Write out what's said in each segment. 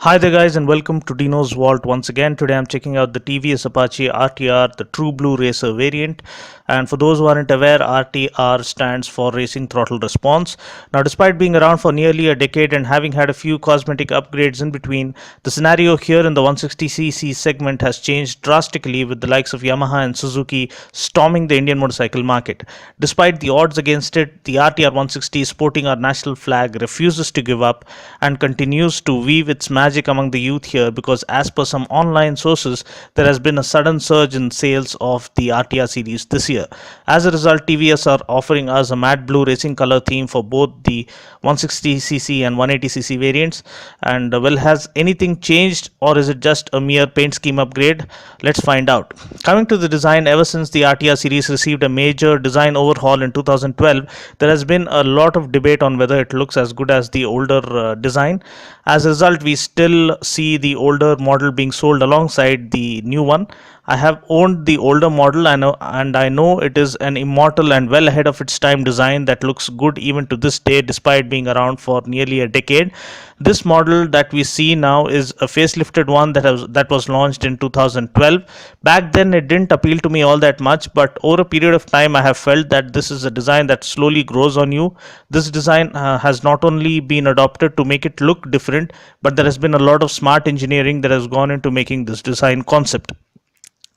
Hi there guys and welcome to Dino's Vault once again. Today I'm checking out the TVS Apache RTR, the True Blue Racer variant. And for those who aren't aware, RTR stands for Racing Throttle Response. Now despite being around for nearly a decade and having had a few cosmetic upgrades in between, the scenario here in the 160cc segment has changed drastically, with the likes of Yamaha and Suzuki storming the Indian motorcycle market. Despite the odds against it, the RTR 160 sporting our national flag refuses to give up and continues to weave its magic among the youth here, because as per some online sources, there has been a sudden surge in sales of the RTR series this year. As a result, TVS are offering us a matte blue racing color theme for both the 160cc and 180cc variants. And well, has anything changed, or is it just a mere paint scheme upgrade? Let's find out. Coming to the design, ever since the RTR series received a major design overhaul in 2012, there has been a lot of debate on whether it looks as good as the older design. As a result, we still see the older model being sold alongside the new one. I have owned the older model, and I know it is an immortal and well ahead of its time design that looks good even to this day, despite being around for nearly a decade. This model that we see now is a facelifted one that was launched in 2012. Back then it didn't appeal to me all that much, but over a period of time I have felt that this is a design that slowly grows on you. This design has not only been adopted to make it look different, but there has been a lot of smart engineering that has gone into making this design concept.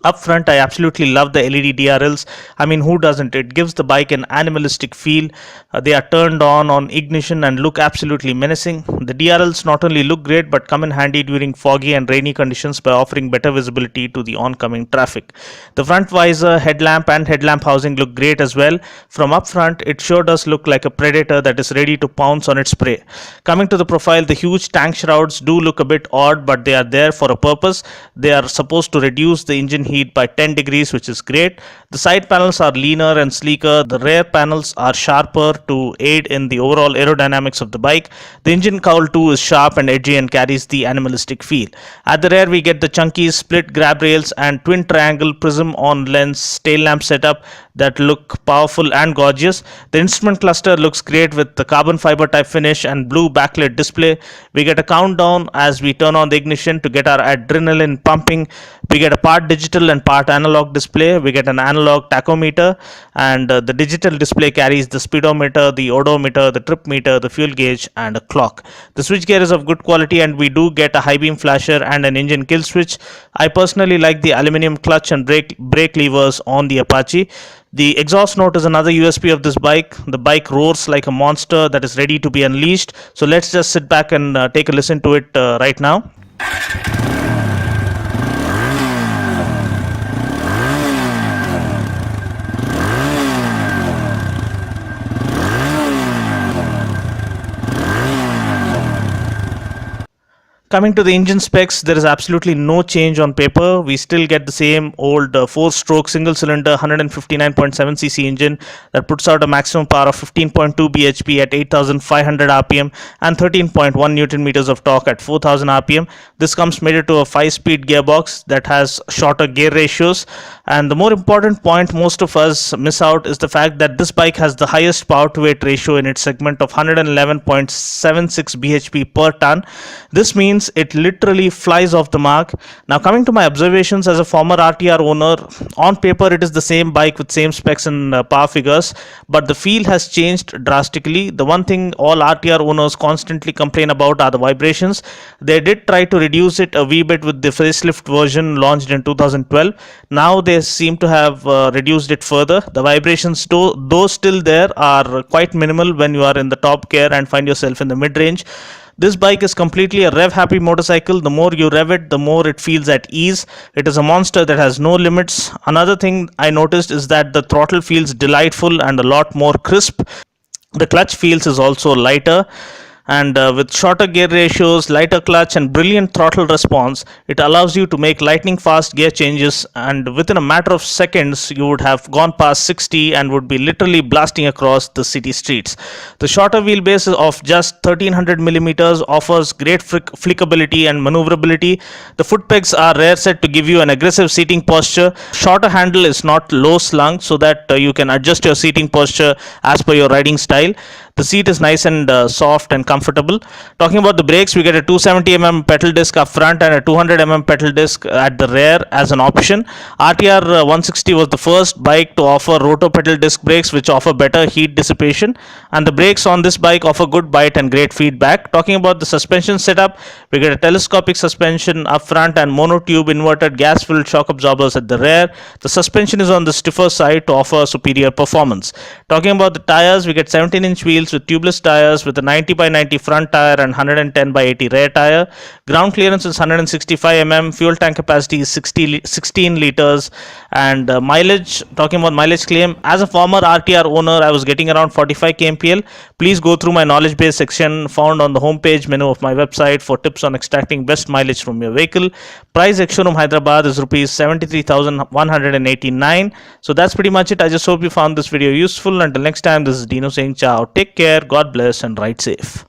Up front, I absolutely love the LED DRLs. I mean, who doesn't? It gives the bike an animalistic feel. They are turned on ignition and look absolutely menacing. The DRLs not only look great but come in handy during foggy and rainy conditions by offering better visibility to the oncoming traffic. The front visor, headlamp and headlamp housing look great as well. From up front, it sure does look like a predator that is ready to pounce on its prey. Coming to the profile, the huge tank shrouds do look a bit odd, but they are there for a purpose. They are supposed to reduce the engine heat by 10 degrees, which is great. The side panels are leaner and sleeker. The rear panels are sharper to aid in the overall aerodynamics of the bike. The engine cowl too is sharp and edgy and carries the animalistic feel. At the rear, we get the chunky split grab rails and twin triangle prism on lens tail lamp setup that look powerful and gorgeous. The instrument cluster looks great with the carbon fiber type finish and blue backlit display. We get a countdown as we turn on the ignition to get our adrenaline pumping. We get a part digital and part analog display. We get an analog tachometer, and the digital display carries the speedometer, the odometer, the trip meter, the fuel gauge and a clock. The switchgear is of good quality, and we do get a high beam flasher and an engine kill switch. I personally like the aluminum clutch and brake levers on the Apache. The exhaust note is another USP of this bike. The bike roars like a monster that is ready to be unleashed. So let's just sit back and take a listen to it right now. Coming to the engine specs, there is absolutely no change on paper. We still get the same old 4-stroke single-cylinder 159.7cc engine that puts out a maximum power of 15.2 bhp at 8,500 rpm and 13.1 newton meters of torque at 4,000 rpm. This comes mated to a 5-speed gearbox that has shorter gear ratios. And the more important point most of us miss out is the fact that this bike has the highest power to weight ratio in its segment of 111.76 bhp per ton. This means it literally flies off the mark. Now, coming to my observations as a former RTR owner, on paper it is the same bike with same specs and power figures, but the feel has changed drastically. The one thing all RTR owners constantly complain about are the vibrations. They did try to reduce it a wee bit with the facelift version launched in 2012. Now they seem to have reduced it further. The vibrations, though still there, are quite minimal when you are in the top gear and find yourself in the mid-range. This bike is completely a rev-happy motorcycle. The more you rev it, the more it feels at ease. It is a monster that has no limits. Another thing I noticed is that the throttle feels delightful and a lot more crisp. The clutch feels is also lighter. And with shorter gear ratios, lighter clutch and brilliant throttle response, it allows you to make lightning fast gear changes, and within a matter of seconds you would have gone past 60 and would be literally blasting across the city streets. The shorter wheelbase of just 1300 millimeters offers great flickability and maneuverability. The foot pegs are rear set to give you an aggressive seating posture. Shorter handle is not low slung, so that you can adjust your seating posture as per your riding style. The seat is nice and soft and comfortable. Talking about the brakes, we get a 270 pedal disc up front and a 200 pedal disc at the rear as an option. RTR 160 was the first bike to offer rotor pedal disc brakes, which offer better heat dissipation, and the brakes on this bike offer good bite and great feedback. Talking about the suspension setup, we get a telescopic suspension up front and monotube inverted gas filled shock absorbers at the rear. The suspension is on the stiffer side to offer superior performance. Talking about the tires, we get 17-inch wheels with tubeless tires with a 90 by 90 front tire and 110 by 80 rear tire. Ground clearance is 165 fuel tank capacity is 16 liters, and mileage, talking about mileage claim, as a former RTR owner, I was getting around 45 kmpl. Please go through my knowledge base section found on the homepage menu of my website for tips on extracting best mileage from your vehicle. Price ex-showroom Hyderabad is rupees 73,189. So that's pretty much it. I just hope you found this video useful. Until next time, this is Dino saying ciao, take care, God bless, and ride safe.